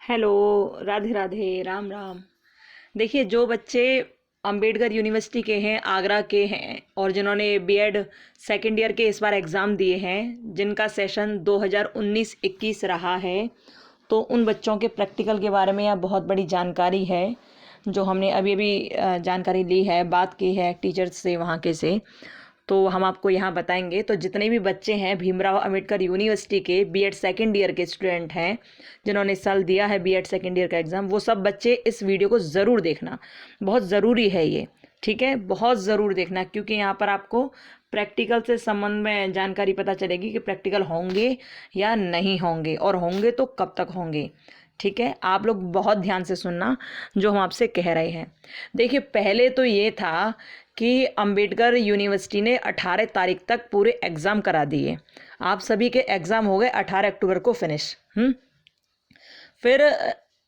Hello. Radhe Radhe, Ram Ram. देखिए, जो बच्चे अंबेडकर यूनिवर्सिटी के हैं, आगरा के हैं, और जिन्होंने बीएड सेकेंड ईयर के इस बार एग्ज़ाम दिए हैं, जिनका सेशन 2019-21 रहा है, तो उन बच्चों के प्रैक्टिकल के बारे में यहाँ बहुत बड़ी जानकारी है, जो हमने अभी अभी जानकारी ली है, बात की है टीचर्स से वहाँ के से। तो हम आपको यहाँ बताएंगे। तो जितने भी बच्चे हैं भीमराव अंबेडकर यूनिवर्सिटी के बीएड सेकेंड ईयर के स्टूडेंट हैं, जिन्होंने इस साल दिया है बीएड सेकेंड ईयर का एग्ज़ाम, वो सब बच्चे इस वीडियो को ज़रूर देखना। बहुत ज़रूरी है ये, ठीक है, बहुत ज़रूर देखना, क्योंकि यहाँ पर आपको प्रैक्टिकल से संबंध में जानकारी पता चलेगी कि प्रैक्टिकल होंगे या नहीं होंगे, और होंगे तो कब तक होंगे। ठीक है, आप लोग बहुत ध्यान से सुनना जो हम आपसे कह रहे हैं। देखिए, पहले तो ये था कि अंबेडकर यूनिवर्सिटी ने 18 तारीख तक पूरे एग्ज़ाम करा दिए। आप सभी के एग्ज़ाम हो गए 18 अक्टूबर को फिनिश। फिर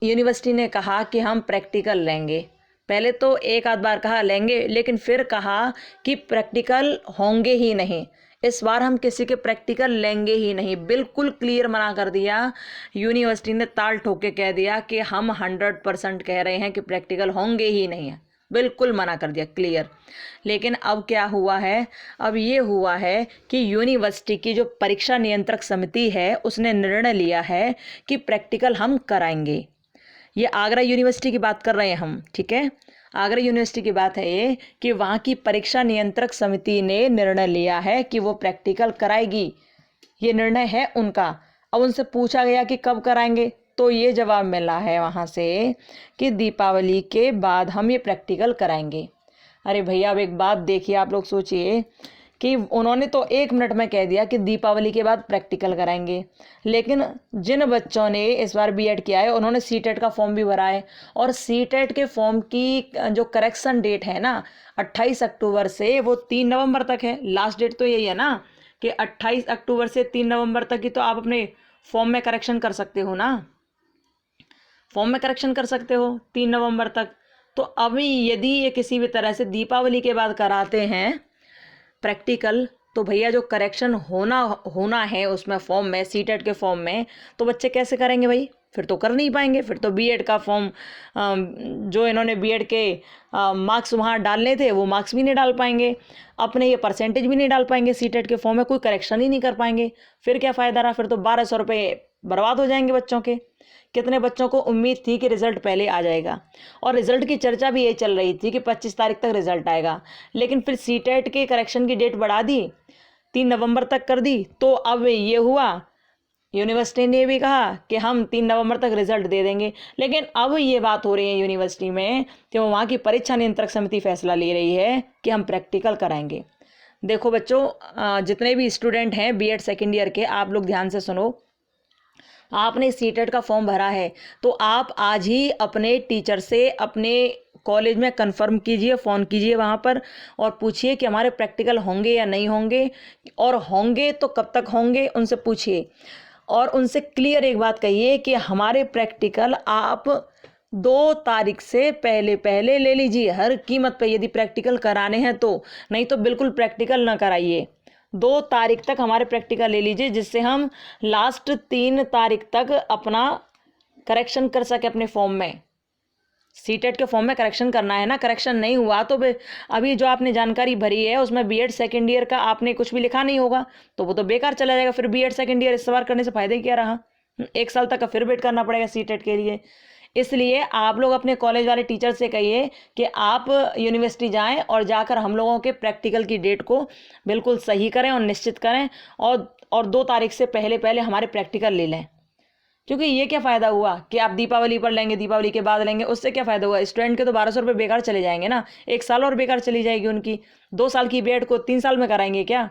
यूनिवर्सिटी ने कहा कि हम प्रैक्टिकल लेंगे। पहले तो एक आध बार कहा लेंगे, लेकिन फिर कहा कि प्रैक्टिकल होंगे ही नहीं, इस बार हम किसी के प्रैक्टिकल लेंगे ही नहीं। बिल्कुल क्लियर मना कर दिया यूनिवर्सिटी ने, ताल ठोक के कह दिया कि हम 100% कह रहे हैं कि प्रैक्टिकल होंगे ही नहीं है। बिल्कुल मना कर दिया, क्लियर। लेकिन अब क्या हुआ है? अब ये हुआ है कि यूनिवर्सिटी की जो परीक्षा नियंत्रक समिति है, उसने निर्णय लिया है कि प्रैक्टिकल हम कराएंगे। ये आगरा यूनिवर्सिटी की बात कर रहे हैं हम, ठीक है। आगरा यूनिवर्सिटी की बात है ये कि वहाँ की परीक्षा नियंत्रक समिति ने निर्णय लिया है कि वो प्रैक्टिकल कराएगी। ये निर्णय है उनका। अब उनसे पूछा गया कि कब कराएंगे, तो ये जवाब मिला है वहाँ से कि दीपावली के बाद हम ये प्रैक्टिकल कराएंगे। अरे भैया, अब एक बात देखिए, आप लोग सोचिए कि उन्होंने तो 1 मिनट में कह दिया कि दीपावली के बाद प्रैक्टिकल कराएंगे, लेकिन जिन बच्चों ने इस बार बीएड किया है उन्होंने सीटेट का फॉर्म भी भरा है, और सीटेट के फॉर्म की जो करेक्शन डेट है ना, 28 अक्टूबर से वो 3 नवंबर तक है। लास्ट डेट तो यही है ना कि 28 अक्टूबर से 3 नवंबर तक ही तो आप अपने फॉर्म में करेक्शन कर सकते हो ना, फॉर्म में करेक्शन कर सकते हो 3 नवंबर तक। तो अभी यदि ये किसी भी तरह से दीपावली के बाद कराते हैं प्रैक्टिकल, तो भैया जो करेक्शन होना होना है उसमें फॉर्म में, सीटेट के फॉर्म में, तो बच्चे कैसे करेंगे भाई? फिर तो कर नहीं पाएंगे। फिर तो बीएड का फॉर्म, जो इन्होंने बीएड के मार्क्स वहाँ डालने थे वो मार्क्स भी नहीं डाल पाएंगे, अपने ये परसेंटेज भी नहीं डाल पाएंगे सीटेट के फॉर्म में, कोई करेक्शन ही नहीं कर पाएंगे। फिर क्या फ़ायदा रहा? फिर तो 1200 रुपये बर्बाद हो जाएंगे बच्चों के। कितने बच्चों को उम्मीद थी कि रिजल्ट पहले आ जाएगा, और रिजल्ट की चर्चा भी ये चल रही थी कि 25 तारीख तक रिजल्ट आएगा, लेकिन फिर सीटेट के करेक्शन की डेट बढ़ा दी, 3 नवंबर तक कर दी। तो अब ये हुआ, यूनिवर्सिटी ने भी कहा कि हम 3 नवंबर तक रिजल्ट दे देंगे, लेकिन अब ये बात हो रही है यूनिवर्सिटी में कि वहाँ की परीक्षा नियंत्रक समिति फैसला ले रही है कि हम प्रैक्टिकल कराएंगे। देखो बच्चों, जितने भी स्टूडेंट हैं बीएड सेकेंड ईयर के, आप लोग ध्यान से सुनो। आपने सीटेट का फॉर्म भरा है तो आप आज ही अपने टीचर से, अपने कॉलेज में कंफर्म कीजिए, फ़ोन कीजिए वहाँ पर, और पूछिए कि हमारे प्रैक्टिकल होंगे या नहीं होंगे, और होंगे तो कब तक होंगे, उनसे पूछिए। और उनसे क्लियर एक बात कहिए कि हमारे प्रैक्टिकल आप 2 तारीख से पहले पहले ले लीजिए, हर कीमत पे, यदि प्रैक्टिकल कराने हैं तो। नहीं तो बिल्कुल प्रैक्टिकल ना कराइए। 2 तारीख तक हमारे प्रैक्टिकल ले लीजिए, जिससे हम लास्ट 3 तारीख तक अपना करेक्शन कर सके अपने फॉर्म में। सीटेट के फॉर्म में करेक्शन करना है ना, करेक्शन नहीं हुआ तो अभी जो आपने जानकारी भरी है उसमें बीएड सेकेंड ईयर का आपने कुछ भी लिखा नहीं होगा, तो वो तो बेकार चला जाएगा। फिर बीएड सेकेंड ईयर इस बार करने से फायदा क्या रहा? 1 साल तक का फिर वेट करना पड़ेगा सीटेट के लिए। इसलिए आप लोग अपने कॉलेज वाले टीचर से कहिए कि आप यूनिवर्सिटी जाएं और जाकर हम लोगों के प्रैक्टिकल की डेट को बिल्कुल सही करें और निश्चित करें, और 2 तारीख से पहले पहले हमारे प्रैक्टिकल ले लें। क्योंकि ये क्या फ़ायदा हुआ कि आप दीपावली पर लेंगे, दीपावली के बाद लेंगे, उससे क्या फ़ायदा हुआ? स्टूडेंट के तो 1200 रुपये बेकार चले जाएंगे ना, 1 साल और बेकार चली जाएगी उनकी। 2 साल की बीएड को 3 साल में कराएंगे क्या?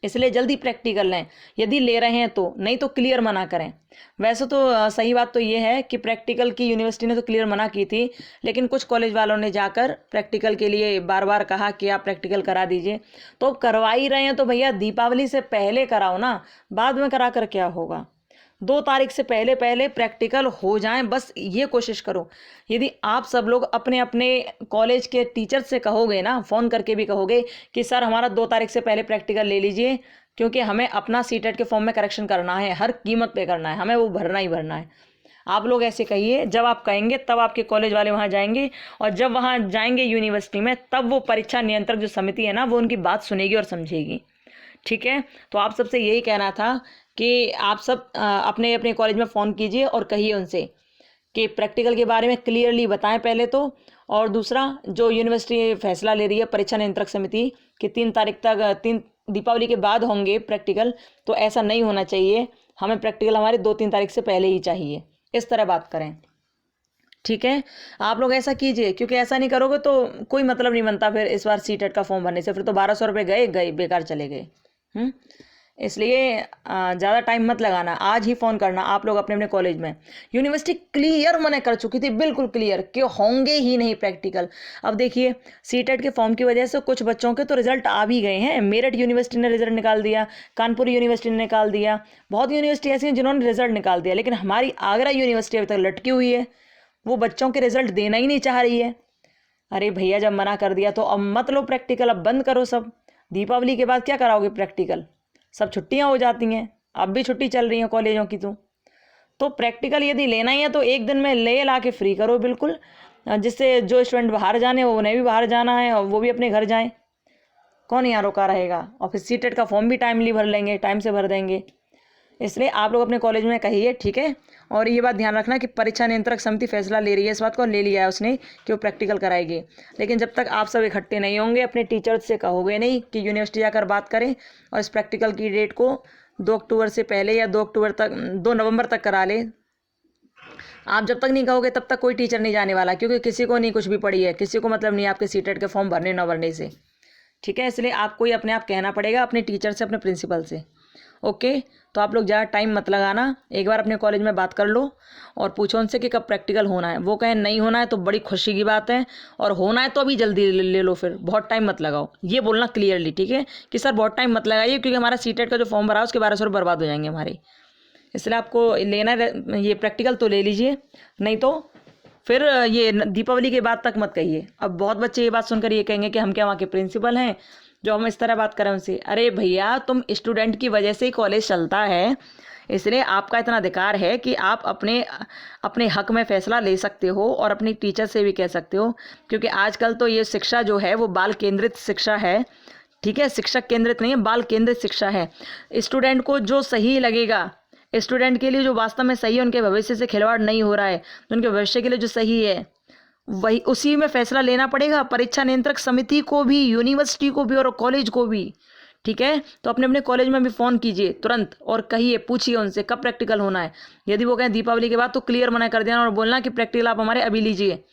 इसलिए जल्दी प्रैक्टिकल लें, यदि ले रहे हैं तो, नहीं तो क्लियर मना करें। वैसे तो सही बात तो ये है कि प्रैक्टिकल की यूनिवर्सिटी ने तो क्लियर मना की थी, लेकिन कुछ कॉलेज वालों ने जाकर प्रैक्टिकल के लिए बार बार कहा कि आप प्रैक्टिकल करा दीजिए। तो अब करवा ही रहे हैं तो भैया दीपावली से पहले कराओ ना, बाद में करा कर क्या होगा? 2 तारीख से पहले पहले प्रैक्टिकल हो जाएं, बस ये कोशिश करो। यदि आप सब लोग अपने अपने कॉलेज के टीचर से कहोगे ना, फ़ोन करके भी कहोगे कि सर हमारा 2 तारीख से पहले प्रैक्टिकल ले लीजिए, क्योंकि हमें अपना सीटेट के फॉर्म में करेक्शन करना है, हर कीमत पे करना है, हमें वो भरना ही भरना है। आप लोग ऐसे कहिए, जब आप कहेंगे तब आपके कॉलेज वाले वहाँ जाएंगे, और जब वहाँ जाएंगे यूनिवर्सिटी में तब वो परीक्षा नियंत्रक जो समिति है ना वो उनकी बात सुनेगी और समझेगी। ठीक है, तो आप सबसे यही कहना था कि आप सब अपने अपने कॉलेज में फ़ोन कीजिए और कहिए उनसे कि प्रैक्टिकल के बारे में क्लियरली बताएं पहले तो, और दूसरा जो यूनिवर्सिटी फैसला ले रही है परीक्षा नियंत्रक समिति कि 3 तारीख तक, 3 दीपावली के बाद होंगे प्रैक्टिकल, तो ऐसा नहीं होना चाहिए, हमें प्रैक्टिकल हमारे 2-3 तारीख से पहले ही चाहिए, इस तरह बात करें। ठीक है, आप लोग ऐसा कीजिए, क्योंकि ऐसा नहीं करोगे तो कोई मतलब नहीं बनता फिर इस बार सीटेट का फॉर्म भरने से, फिर तो 1200 रुपये गए बेकार चले गए। इसलिए ज़्यादा टाइम मत लगाना, आज ही फ़ोन करना आप लोग अपने अपने कॉलेज में। यूनिवर्सिटी क्लियर मना कर चुकी थी, बिल्कुल क्लियर, कि होंगे ही नहीं प्रैक्टिकल। अब देखिए सीटेट के फॉर्म की वजह से कुछ बच्चों के तो रिजल्ट आ भी गए हैं। मेरठ यूनिवर्सिटी ने रिजल्ट निकाल दिया, कानपुर यूनिवर्सिटी ने निकाल दिया, बहुत यूनिवर्सिटी ऐसी हैं जिन्होंने रिजल्ट निकाल दिया, लेकिन हमारी आगरा यूनिवर्सिटी अभी तक लटकी हुई है, वो बच्चों के रिजल्ट देना ही नहीं चाह रही है। अरे भैया, जब मना कर दिया तो अब मत लो प्रैक्टिकल, अब बंद करो सब। दीपावली के बाद क्या कराओगे प्रैक्टिकल, सब छुट्टियां हो जाती हैं, अब भी छुट्टी चल रही है कॉलेजों की। तो प्रैक्टिकल यदि लेना ही है तो एक दिन में ले ला के फ्री करो बिल्कुल, जिससे जो स्टूडेंट बाहर जाने वो उन्हें भी बाहर जाना है और वो भी अपने घर जाएं, कौन यहाँ रोका रहेगा। और फिर सीटेट का फॉर्म भी टाइमली भर लेंगे, टाइम से भर देंगे। इसलिए आप लोग अपने कॉलेज में कहिए, ठीक है। और ये बात ध्यान रखना कि परीक्षा नियंत्रक समिति फैसला ले रही है, इस बात को ले लिया है उसने कि वो प्रैक्टिकल कराएगी, लेकिन जब तक आप सब इकट्ठे नहीं होंगे, अपने टीचर्स से कहोगे नहीं कि यूनिवर्सिटी जाकर बात करें और इस प्रैक्टिकल की डेट को 2 अक्टूबर से पहले या 2 नवंबर तक करा ले। आप जब तक नहीं कहोगे तब तक कोई टीचर नहीं जाने वाला, क्योंकि किसी को नहीं कुछ भी पड़ी है, किसी को मतलब नहीं आपके सीटेट के फॉर्म भरने न भरने से। ठीक है, इसलिए आपको ही अपने आप कहना पड़ेगा अपने टीचर से, अपने प्रिंसिपल से। ओके, तो आप लोग ज़्यादा टाइम मत लगाना, एक बार अपने कॉलेज में बात कर लो और पूछो उनसे कि कब प्रैक्टिकल होना है। वो कहें नहीं होना है तो बड़ी खुशी की बात है, और होना है तो अभी जल्दी ले लो, फिर बहुत टाइम मत लगाओ, ये बोलना क्लियरली। ठीक है कि सर बहुत टाइम मत लगाइए, क्योंकि हमारा सीटेट का जो फॉर्म भरा है उसके 1200 रुपये बर्बाद हो जाएंगे हमारे। इसलिए आपको लेना ये प्रैक्टिकल तो ले लीजिए, नहीं तो फिर ये दीपावली के बाद तक मत कहिए। अब बहुत बच्चे ये बात सुनकर ये कहेंगे कि हम क्या वहाँ के प्रिंसिपल हैं जो हम इस तरह बात करें उनसे। अरे भैया, तुम स्टूडेंट की वजह से ही कॉलेज चलता है, इसलिए आपका इतना अधिकार है कि आप अपने हक में फ़ैसला ले सकते हो और अपनी टीचर से भी कह सकते हो, क्योंकि आजकल तो ये शिक्षा जो है वो बाल केंद्रित शिक्षा है। ठीक है, शिक्षक केंद्रित नहीं है, बाल केंद्रित शिक्षा है। स्टूडेंट को जो सही लगेगा, स्टूडेंट के लिए जो वास्तव में सही है, उनके भविष्य से खिलवाड़ नहीं हो रहा है, उनके भविष्य के लिए जो सही है वही, उसी में फैसला लेना पड़ेगा परीक्षा नियंत्रक समिति को भी, यूनिवर्सिटी को भी और कॉलेज को भी। ठीक है, तो अपने अपने कॉलेज में भी फ़ोन कीजिए तुरंत और कहिए, पूछिए उनसे कब प्रैक्टिकल होना है। यदि वो कहें दीपावली के बाद तो क्लियर मना कर देना और बोलना कि प्रैक्टिकल आप हमारे अभी लीजिए,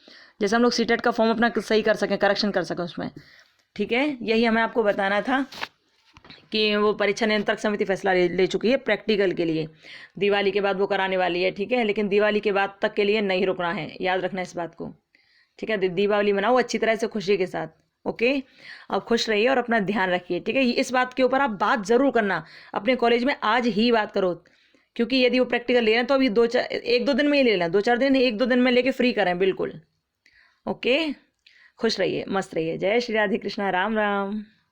जैसे हम लोग सीटेट का फॉर्म अपना सही कर सकें, करेक्शन कर सकें उसमें। ठीक है, यही हमें आपको बताना था कि वो परीक्षा नियंत्रक समिति फैसला ले चुकी है प्रैक्टिकल के लिए, दिवाली के बाद वो कराने वाली है। ठीक है, लेकिन दिवाली के बाद तक के लिए नहीं रुकना है, याद रखना इस बात को। ठीक है, दीपावली मनाओ अच्छी तरह से, खुशी के साथ। ओके, अब खुश रहिए और अपना ध्यान रखिए। ठीक है, इस बात के ऊपर आप बात ज़रूर करना अपने कॉलेज में, आज ही बात करो, क्योंकि यदि वो प्रैक्टिकल ले रहे हैं तो अभी 1-2 दिन में ही ले लें, 2-4 दिन, 1-2 दिन में लेके फ्री करें बिल्कुल। ओके, खुश रहिए, मस्त रहिए। जय श्री राधे कृष्णा, राम राम।